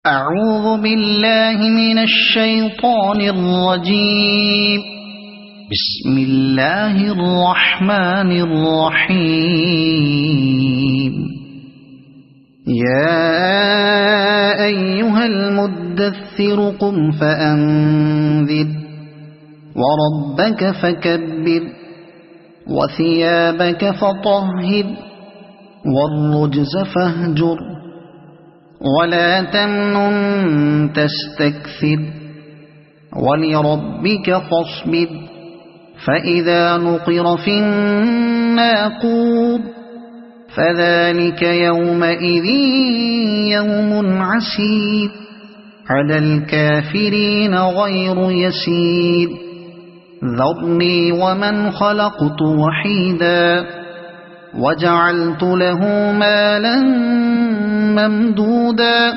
أعوذ بالله من الشيطان الرجيم. بسم الله الرحمن الرحيم. يا أيها المدثر قم فأنذر وربك فكبر وثيابك فطهر والرجز فاهجر ولا تمنن تستكثر ولربك فاصبر فإذا نقر في الناقور فذلك يومئذ يوم عسير على الكافرين غير يسير. ذرني ومن خلقت وحيدا وجعلت له مالا ممدودا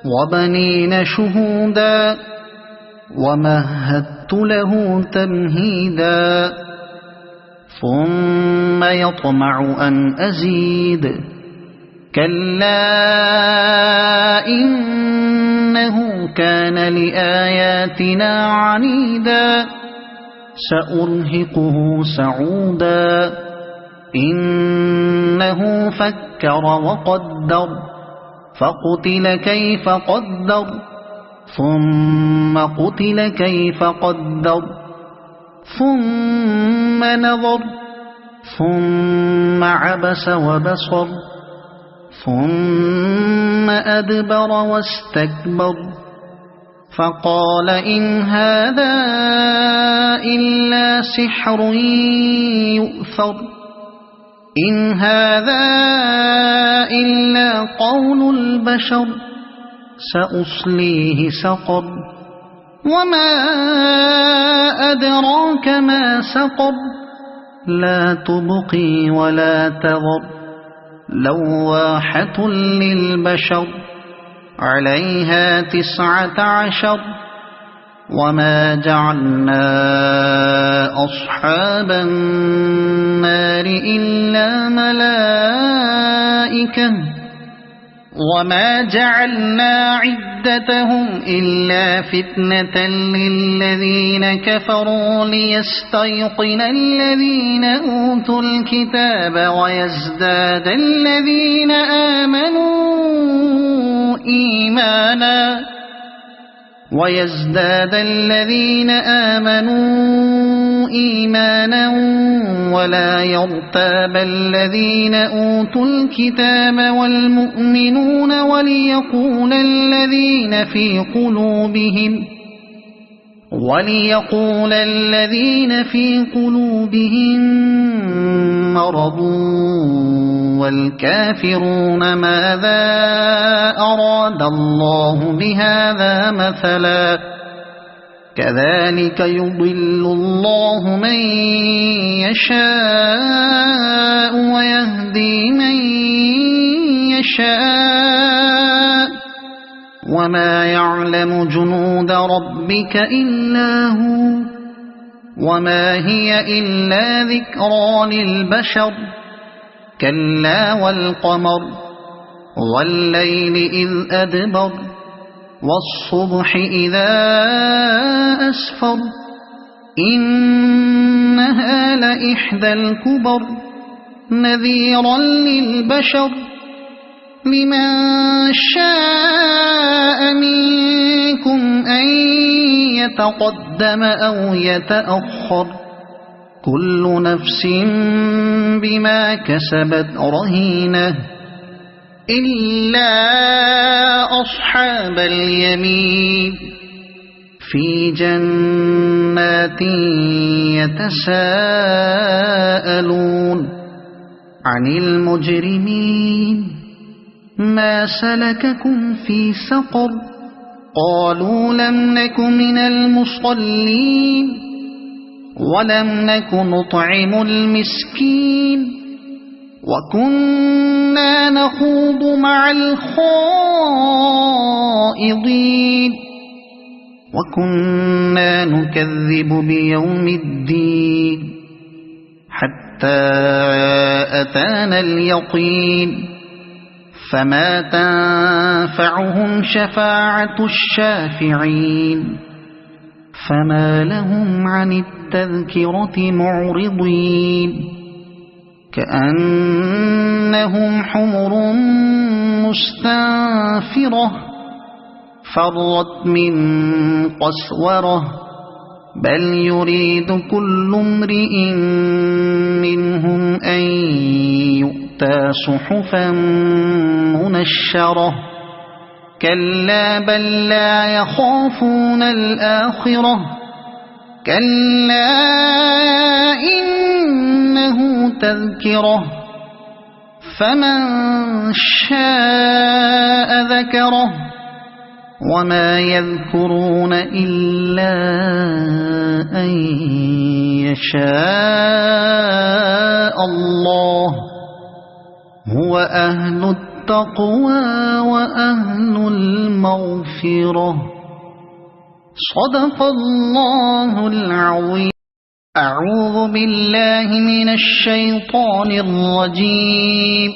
وبنين شهودا ومهدت له تمهيدا ثم يطمع أن أزيد كلا إنه كان لآياتنا عنيدا سأرهقه سعودا إنه فكر وقدر فقتل كيف قدر ثم قتل كيف قدر ثم نظر ثم عبس وبصر ثم أدبر واستكبر فقال إن هذا إلا سحر يؤثر إن هذا إلا قول البشر سأصليه سقر وما أدراك ما سقر لا تبقي ولا تذر لواحة للبشر عليها 19 وما جعلنا أصحاب النار إلا ملائكة وما جعلنا عدتهم إلا فتنة للذين كفروا ليستيقن الذين أوتوا الكتاب ويزداد الذين آمنوا إيمانا ولا يرتاب الذين أوتوا الكتاب والمؤمنون وليقول الذين في قلوبهم مرض والكافرون ماذا أراد الله بهذا مثلا كذلك يضل الله من يشاء ويهدي من يشاء وما يعلم جنود ربك إلا هو وما هي إلا ذكرى للبشر كلا والقمر والليل إذ أدبر والصبح إذا أسفر إنها لإحدى الكبر نذيرا للبشر لمن شاء منكم أن يتقدم أو يتأخر كل نفس بما كسبت رهينة إلا أصحاب اليمين في جنات يتساءلون عن المجرمين ما سلككم في سقر قالوا لم نك من المصلين ولم نك نطعم المسكين وكنا نخوض مع الخائضين وكنا نكذب بيوم الدين حتى أتانا اليقين فما تنفعهم شفاعة الشافعين فما لهم عن التذكرة معرضين كأنهم حمر مستنفرة فرت من قسورة بل يريد كل امرئ منهم أن يؤتى صحفا منشرة كلا بل لا يخافون الآخرة كلا إنه تذكرة فمن شاء ذكره وما يذكرون إلا أن يشاء الله هو أهل التقوى وأهل المغفرة صدق الله العظيم. أعوذ بالله من الشيطان الرجيم.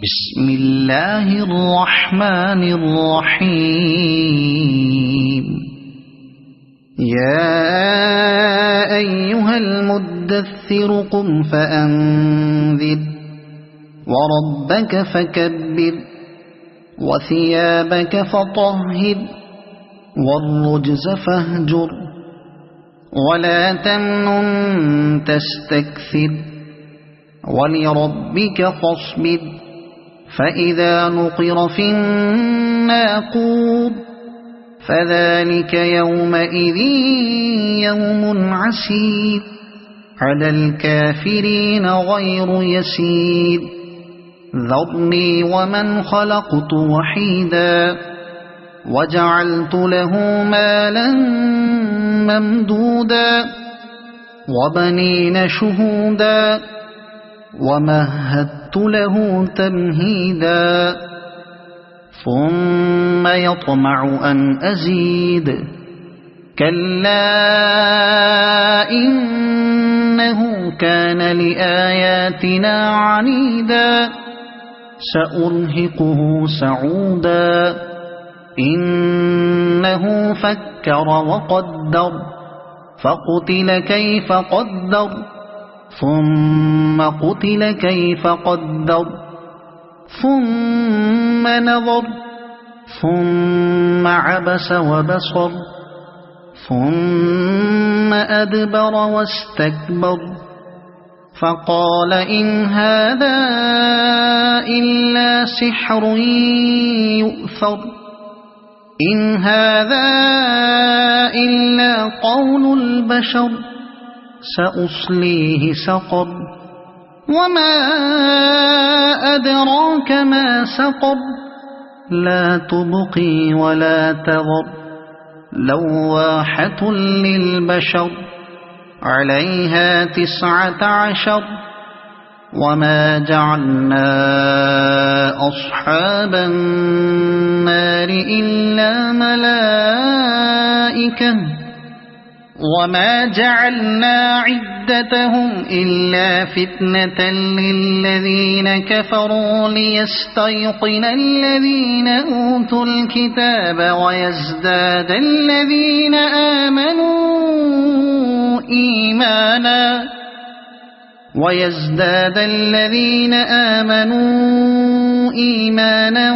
بسم الله الرحمن الرحيم. يا أيها المدثر قم فأنذر وربك فكبر وثيابك فطهر والرجز فاهجر ولا تمنن تستكثر ولربك فاصبر فإذا نقر في الناقور فذلك يومئذ يوم عسير على الكافرين غير يسير ذرني ومن خلقت وحيدا وجعلت له مالا ممدودا وبنين شهودا ومهدت له تمهيدا ثم يطمع أن أزيد كلا إنه كان لآياتنا عنيدا سأرهقه سعودا إنه فكر وقدر فقتل كيف قدر ثم قتل كيف قدر ثم نظر ثم عبس وبصر ثم أدبر واستكبر فقال إن هذا إلا سحر يؤثر إن هذا إلا قول البشر سأصليه سقر وما أدراك ما سقر لا تبقي ولا تذر لواحة للبشر عليها 19 وما جعلنا أصحاب النار إلا ملائكة وما جعلنا عدتهم إلا فتنة للذين كفروا ليستيقن الذين أوتوا الكتاب ويزداد الذين آمنوا إيمانا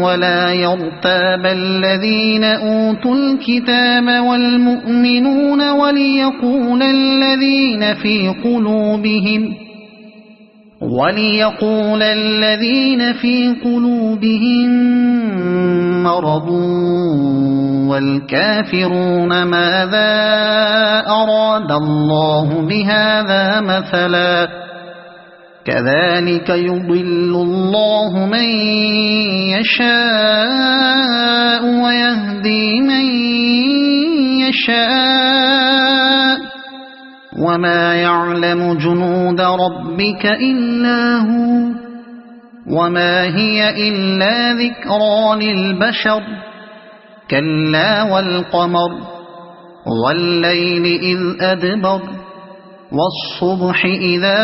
ولا يرتاب الذين أوتوا الكتاب والمؤمنون وليقول الذين في قلوبهم مرض والكافرون ماذا أراد الله بهذا مثلا كذلك يضل الله من يشاء ويهدي من يشاء وما يعلم جنود ربك إلا هو وما هي إلا ذكرى للبشر كلا والقمر والليل إذ أدبر والصبح إذا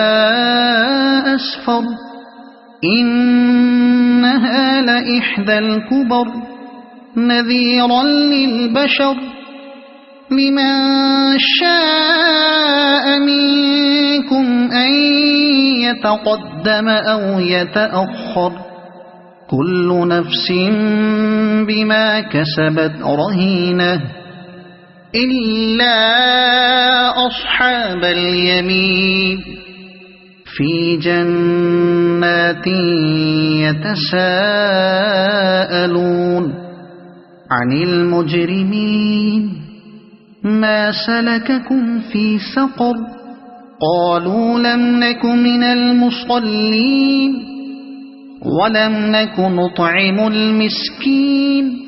أسفر إنها لإحدى الكبر نذيرا للبشر لمن شاء منكم أن يتقدم أو يتأخر كل نفس بما كسبت رهينة إلا أصحاب اليمين في جنات يتساءلون عن المجرمين ما سلككم في سقر قالوا لم نك من المصلين ولم نك نطعم المسكين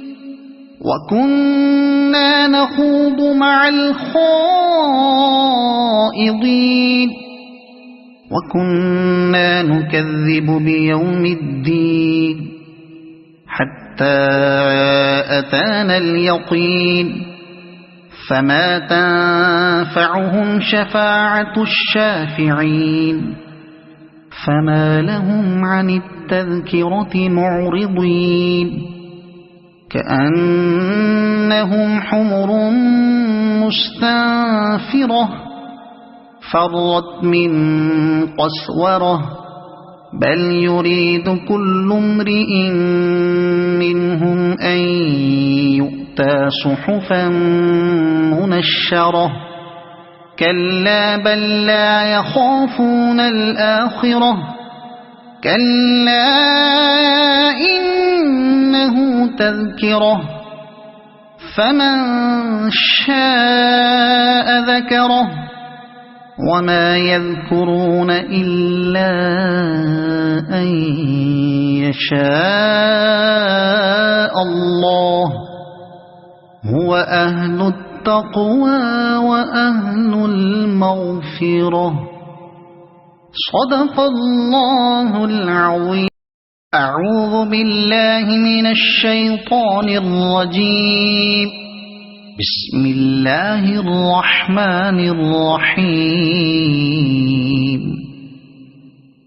وكنا نخوض مع الخائضين وكنا نكذب بيوم الدين حتى أتانا اليقين فما تنفعهم شفاعة الشافعين فما لهم عن التذكرة معرضين كأنهم حمر مستنفرة فرت من قسورة بل يريد كل امرئ منهم أن يؤتى صحفا منشرة كلا بل لا يخافون الآخرة كلا إنه تذكرة فمن شاء ذكره وما يذكرون إلا أن يشاء الله هو أهل التقوى وأهل المغفرة صدق الله العظيم أعوذ بالله من الشيطان الرجيم بسم الله الرحمن الرحيم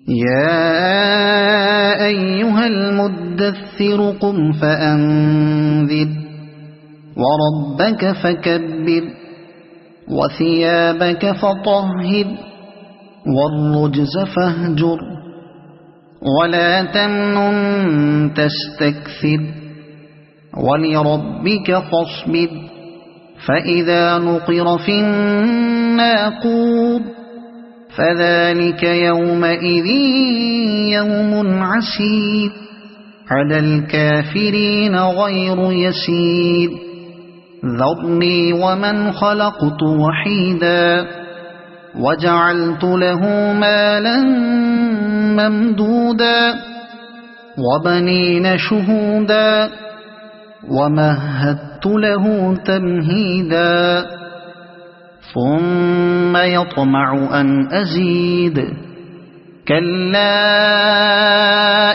يا أيها المدثر قم فأنذر وربك فكبر وثيابك فطهر والرجز فاهجر ولا تمنن تستكثر ولربك فاصبر فإذا نقر في الناقور فذلك يومئذ يوم عسير على الكافرين غير يسير ذرني ومن خلقت وحيدا وجعلت له مالا ممدودا وبنين شهودا ومهدت له تمهيدا ثم يطمع أن أزيد كلا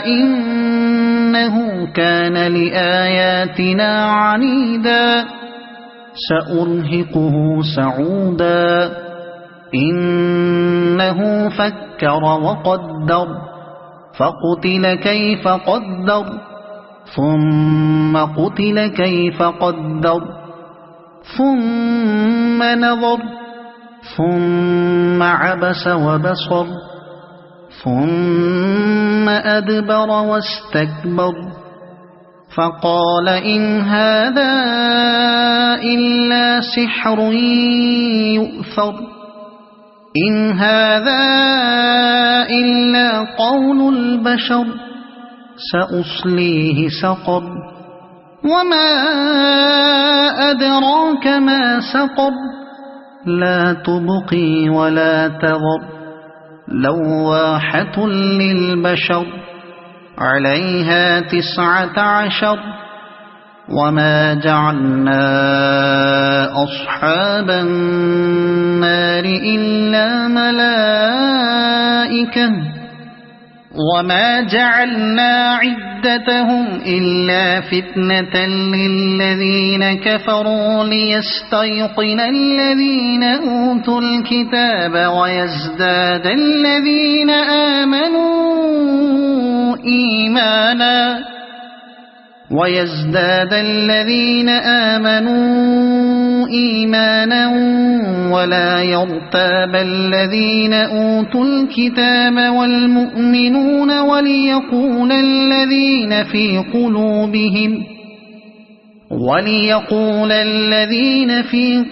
إنه كان لآياتنا عنيدا سأرهقه سعودا إنه فكر وقدر فقتل كيف قدر ثم قتل كيف قدر ثم نظر ثم عبس وبصر ثم أدبر واستكبر فقال إن هذا إلا سحر يؤثر إن هذا إلا قول البشر سأصليه سقر وما أدراك ما سقر لا تبقي ولا تذر لواحة للبشر عليها 19 وما جعلنا أصحاب النار إلا ملائكة وما جعلنا عدتهم إلا فتنة للذين كفروا ليستيقن الذين أوتوا الكتاب ويزداد الذين آمنوا إيمانا ويزداد الذين آمنوا إيمانا ولا يرتاب الذين أوتوا الكتاب والمؤمنون وليقول الذين في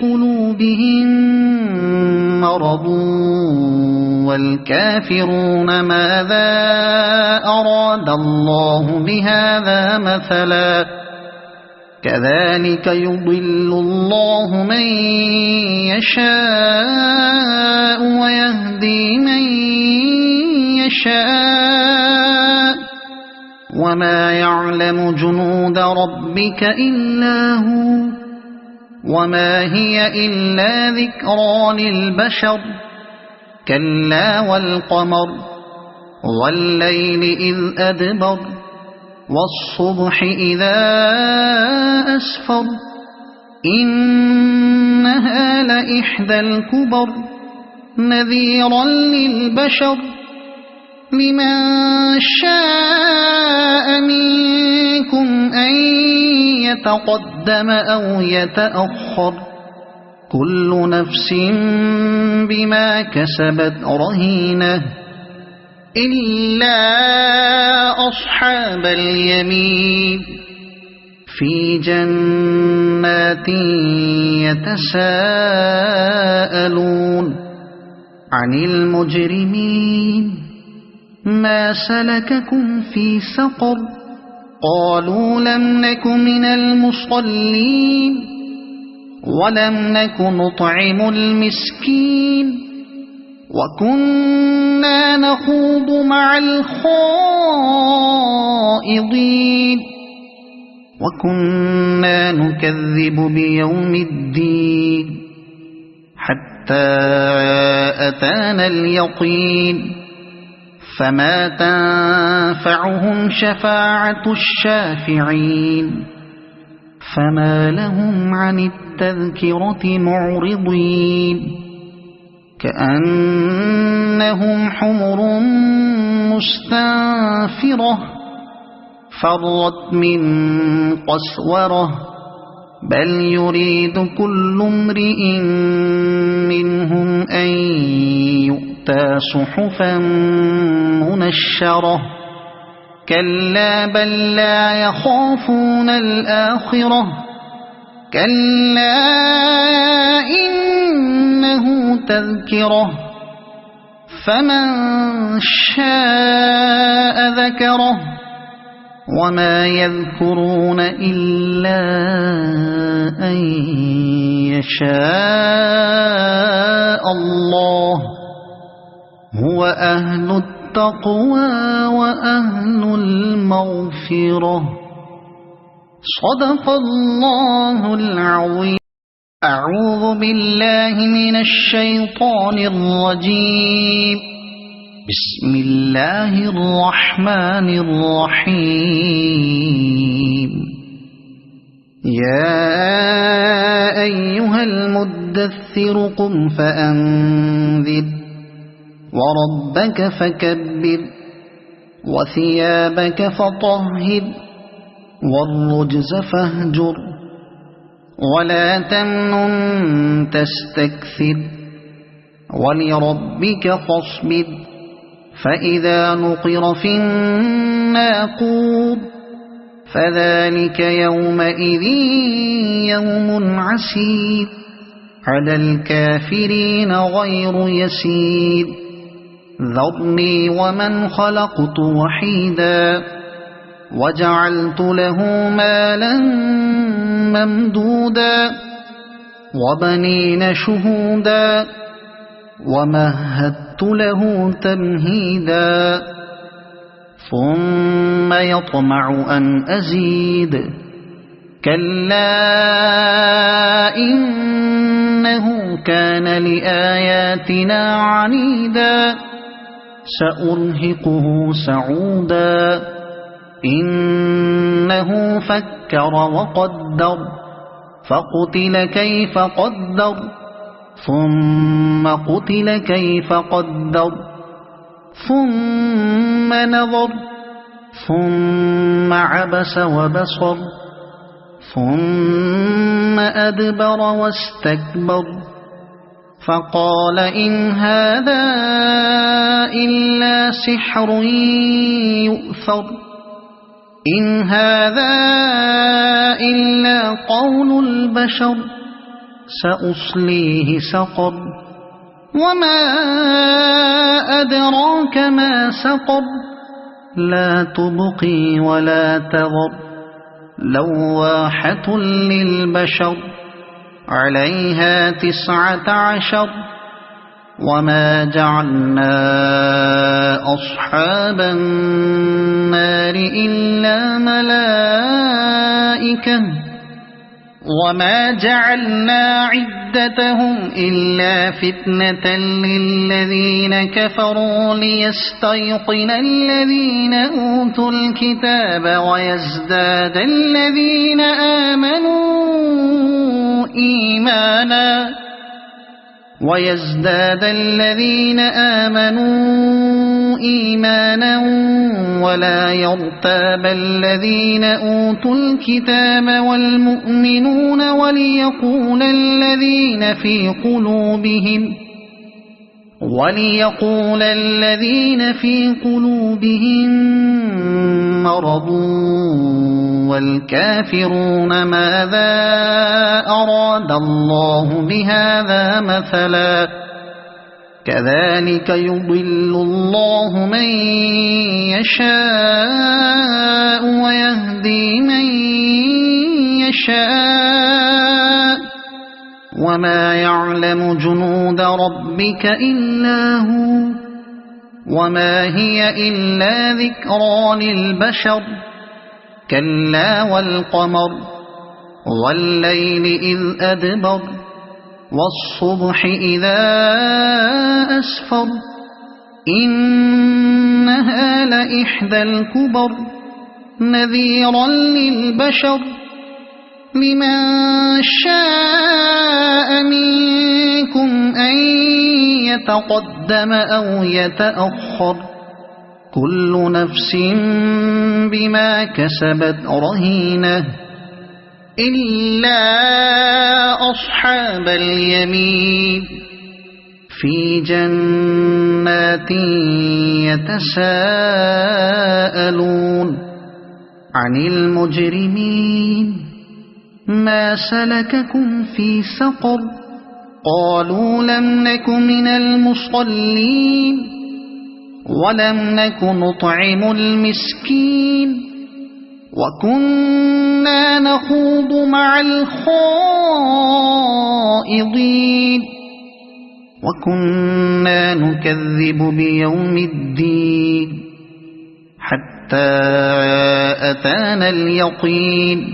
قلوبهم مرض والكافرون ماذا أراد الله بهذا مثلا كذلك يضل الله من يشاء ويهدي من يشاء وما يعلم جنود ربك إلا هو وما هي إلا ذكرى للبشر كلا والقمر والليل إذ أدبر والصبح إذا أسفر إنها لإحدى الكبر نذيرا للبشر لمن شاء منكم أن يتقدم أو يتأخر كل نفس بما كسبت رهينة إلا أصحاب اليمين في جنات يتساءلون عن المجرمين ما سلككم في سقر قالوا لم نك من المصلين ولم نك نطعم المسكين وكنا نخوض مع الخائضين وكنا نكذب بيوم الدين حتى أتانا اليقين فما تنفعهم شفاعة الشافعين فما لهم عن التذكرة معرضين كأنهم حمر مستنفرة فرت من قسورة بل يريد كل امرئ منهم أن يؤتى صحفا منشرة كلا بل لا يخافون الآخرة كلا إنه تذكرة فمن شاء ذكره وما يذكرون إلا أن يشاء الله هو أهل التقوى وأهل المغفرة صدق الله العظيم أعوذ بالله من الشيطان الرجيم بسم الله الرحمن الرحيم يا أيها المدثر قم فأنذر وربك فكبر وثيابك فطهر والرجز فاهجر ولا تمنن تستكثر ولربك فاصبر فإذا نقر في الناقور فذلك يومئذ يوم عسير على الكافرين غير يسير ذرني ومن خلقت وحيدا وجعلت له مالا ممدودا وبنين شهودا ومهدت له تمهيدا ثم يطمع أن أزيد كلا إنه كان لآياتنا عنيدا سأرهقه سعودا إنه فكر وقدر فقتل كيف قدر ثم قتل كيف قدر ثم نظر ثم عبس وبصر ثم أدبر واستكبر فقال إن هذا إلا سحر يؤثر إن هذا إلا قول البشر سأصليه سقر وما أدراك ما سقر لا تبقي ولا تذر لواحة للبشر عليها 19 وما جعلنا أصحاب النار إلا ملائكة وما جعلنا عدتهم إلا فتنة للذين كفروا ليستيقن الذين أوتوا الكتاب ويزداد الذين آمنوا إيمانا ولا يرتاب الذين أوتوا الكتاب والمؤمنون وليقول الذين في قلوبهم مرض والكافرون ماذا أراد الله بهذا مثلا كذلك يضل الله من يشاء ويهدي من يشاء وما يعلم جنود ربك إلا هو وما هي إلا ذكرى للبشر كلا والقمر والليل إذ أدبر والصبح إذا أسفر إنها لإحدى الكبر نذيرا للبشر لمن شاء منكم أن يتقدم أو يتأخر كل نفس بما كسبت رهينة إلا أصحاب اليمين في جنات يتساءلون عن المجرمين ما سلككم في سقر قالوا لم نك من المصلين ولم نك نطعم المسكين وكنا نخوض مع الخائضين وكنا نكذب بيوم الدين حتى أتانا اليقين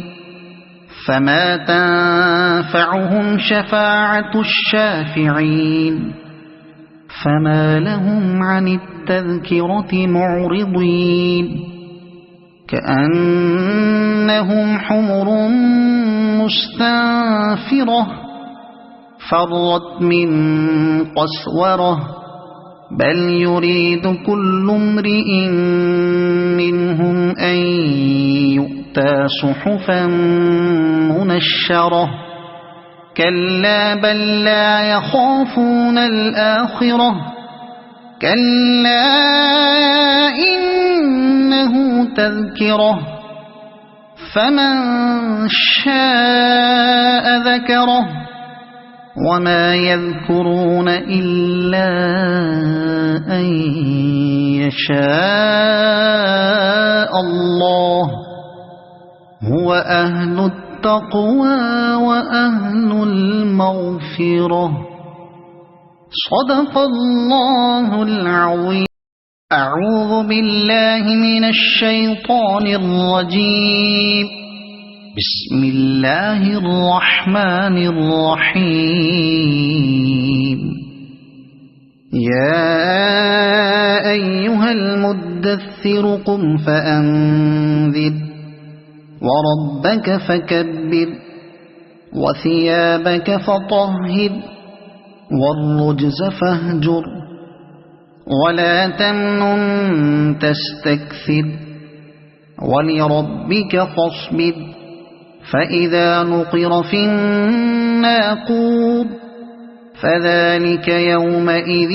فما تنفعهم شفاعة الشافعين فما لهم عن التذكرة معرضين كأنهم حمر مستنفرة فرت من قسورة بل يريد كل امرئ منهم أن يؤتى صحفا منشرة كلا بل لا يخافون الآخرة كلا إنه تذكرة فمن شاء ذكره وما يذكرون إلا أن يشاء الله هو أهل التقوى وأهل المغفرة صدق الله العظيم أعوذ بالله من الشيطان الرجيم بسم الله الرحمن الرحيم يا أيها المدثر قم فأنذر وربك فكبر وثيابك فطهر والرجز فاهجر ولا تمنن تستكثر ولربك فاصبر فإذا نقر في الناقور فذلك يومئذ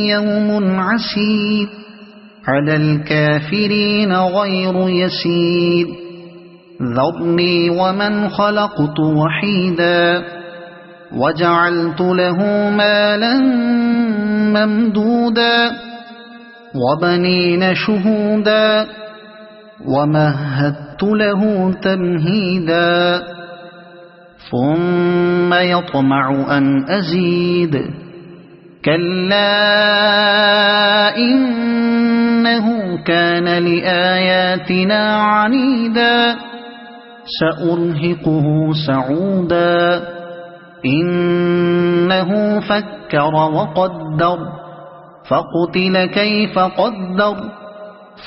يوم عسير على الكافرين غير يسير ذرني ومن خلقت وحيدا وجعلت له مالا ممدودا وبنين شهودا ومهدت له تمهيدا ثم يطمع أن أزيد كلا إنه كان لآياتنا عنيدا سأرهقه سعودا إنه فكر وقدر فقتل كيف قدر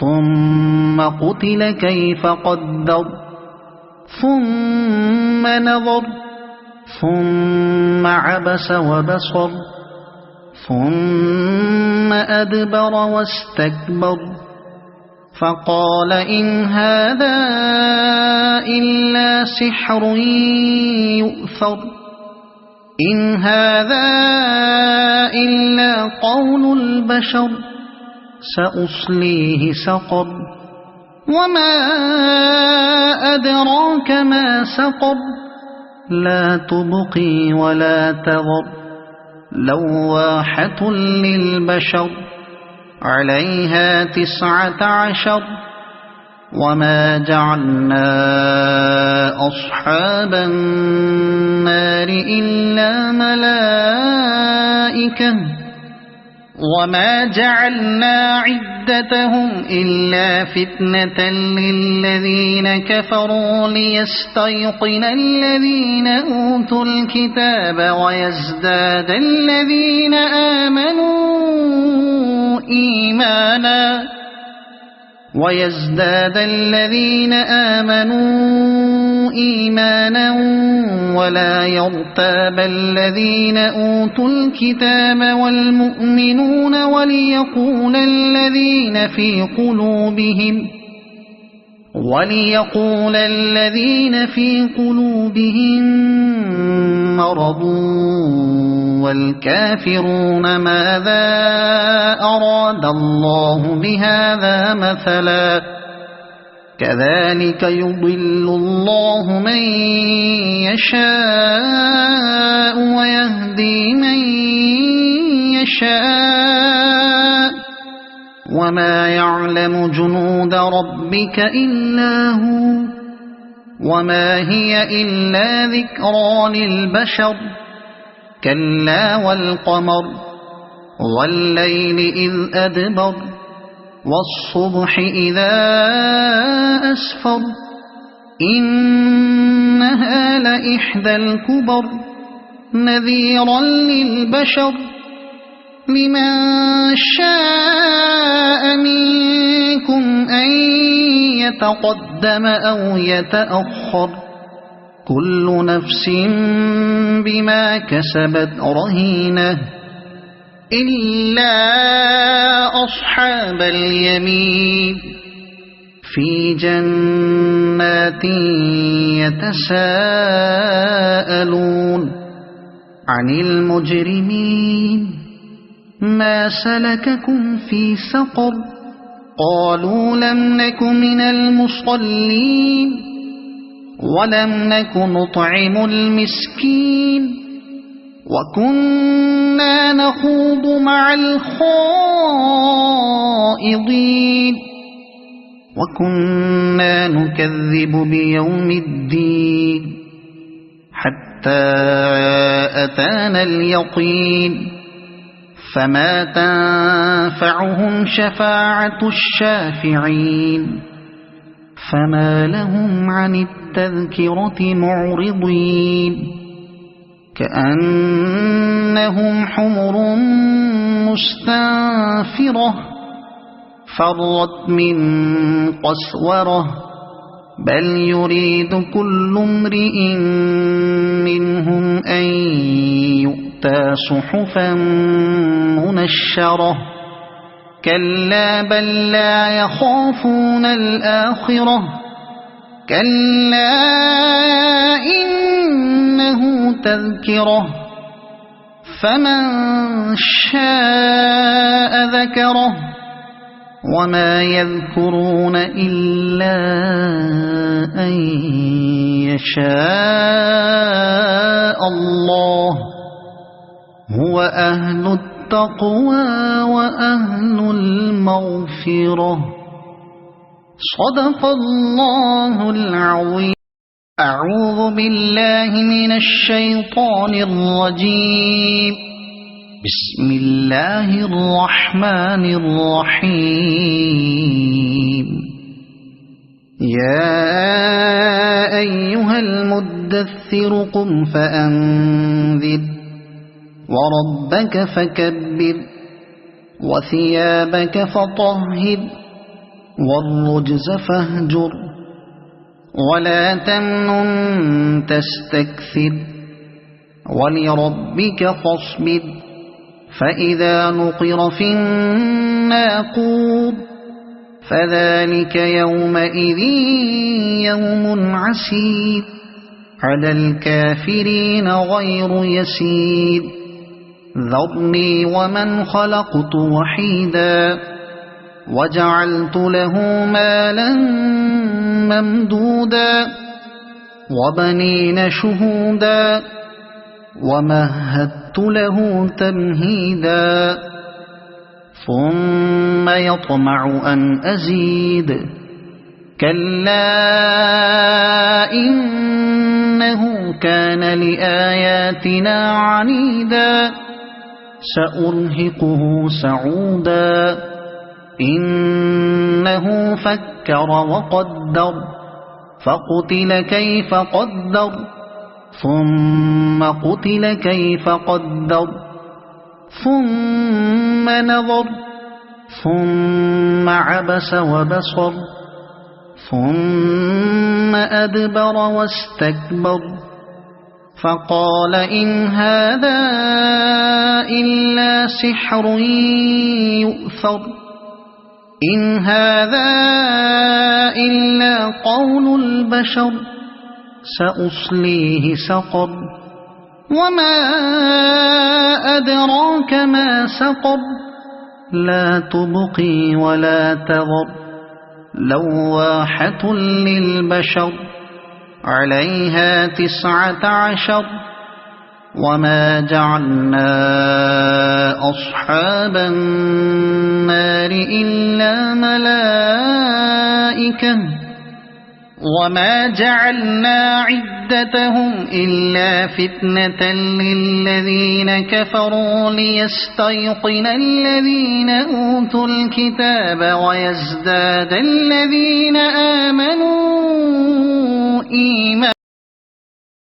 ثم قتل كيف قدر ثم نظر ثم عبس وبصر ثم أدبر واستكبر فقال إن هذا إلا سحر يؤثر إن هذا إلا قول البشر سأصليه سقر وما أدراك ما سقر لا تبقي ولا تذر لواحة للبشر عليها 19 وما جعلنا أصحاب النار إلا ملائكة وما جعلنا عدتهم إلا فتنة للذين كفروا ليستيقن الذين أوتوا الكتاب ويزداد الذين آمنوا إيمانا ولا يرتاب الذين أوتوا الكتاب والمؤمنون وليقول الذين في قلوبهم مرض والكافرون ماذا أراد الله بهذا مثلا كذلك يضل الله من يشاء ويهدي من يشاء وما يعلم جنود ربك إلا هو وما هي إلا ذكرى للبشر كلا والقمر والليل إذ أدبر والصبح إذا أسفر إنها لإحدى الكبر نذيرا للبشر لمن شاء منكم أن يتقدم أو يتأخر كل نفس بما كسبت رهينة إلا أصحاب اليمين في جنات يتساءلون عن المجرمين ما سلككم في سقر قالوا لم نك من المصلين ولم نك نطعم المسكين وكنا نخوض مع الخائضين وكنا نكذب بيوم الدين حتى أتانا اليقين فما تنفعهم شفاعة الشافعين فما لهم عن التذكرة معرضين كأنهم حمر مستنفرة فرت من قسورة بل يريد كل امرئ منهم أن يؤتى صحفا منشرة كلا بل لا يخافون الآخرة كلا إنه تذكرة فمن شاء ذكره وما يذكرون إلا أن يشاء الله هو أهل التقوى وأهل المغفرة صدق الله العظيم. أعوذ بالله من الشيطان الرجيم. بسم الله الرحمن الرحيم. يا أيها المدثر قم فأنذر وربك فكبر وثيابك فطهر والرجز فاهجر ولا تمنن تستكثر ولربك فاصبر فإذا نقر في الناقور فذلك يومئذ يوم عسير على الكافرين غير يسير ذرني ومن خلقت وحيدا وجعلت له مالا ممدودا وبنين شهودا ومهدت له تمهيدا ثم يطمع أن أزيد كلا إنه كان لآياتنا عنيدا سأرهقه سعودا إنه فكر وقدر فقتل كيف قدر ثم قتل كيف قدر ثم نظر ثم عبس وبصر ثم أدبر واستكبر فقال إن هذا إلا سحر يؤثر إن هذا إلا قول البشر سأصليه سقر وما أدراك ما سقر لا تبقي ولا تذر لواحة للبشر عليها 19 وما جعلنا أصحاب النار إلا ملائكة وما جعلنا عدتهم إلا فتنة للذين كفروا ليستيقن الذين أوتوا الكتاب ويزداد الذين آمنوا